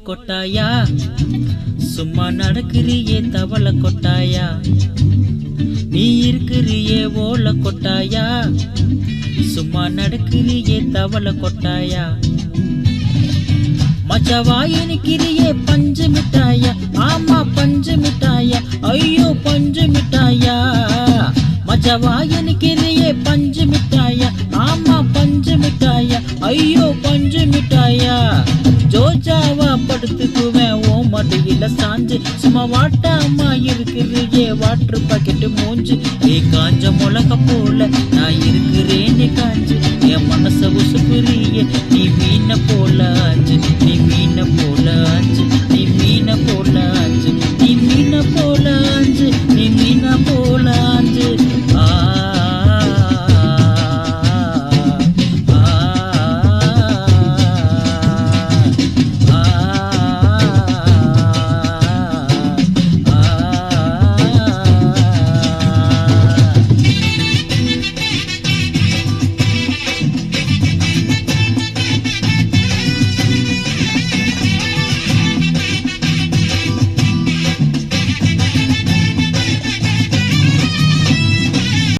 கொட்டாயா, சும்மா நடக்கிறியே தவள கொட்டாயா, நீ இருக்கிறியே ஓல கொட்டாயா, சும்மா நடக்கிறியே தவள கொட்டாயா. மச்சவாய் நிக்கிறியே பஞ்சு மிட்டாயா, ஆமா பஞ்சு மிட்டாயா, ஐயோ பஞ்சு மிட்டாயா. மச்சவாய் நிக்கிறியே பஞ்சு மிட்டாயா, ஆமா பஞ்சு மிட்டாயா, ஐயோ பஞ்சு மிட்டாயா. ஜோஜாவா படுத்துக்குவேன் ஓ மடியில சாஞ்சு, சும்மா வாட்டாமா இருக்கிறியே வாட்டர் பாக்கெட்டு மூஞ்சு. நீ காஞ்ச மிளக போல நான் இருக்கிறேன், நீ காஞ்ச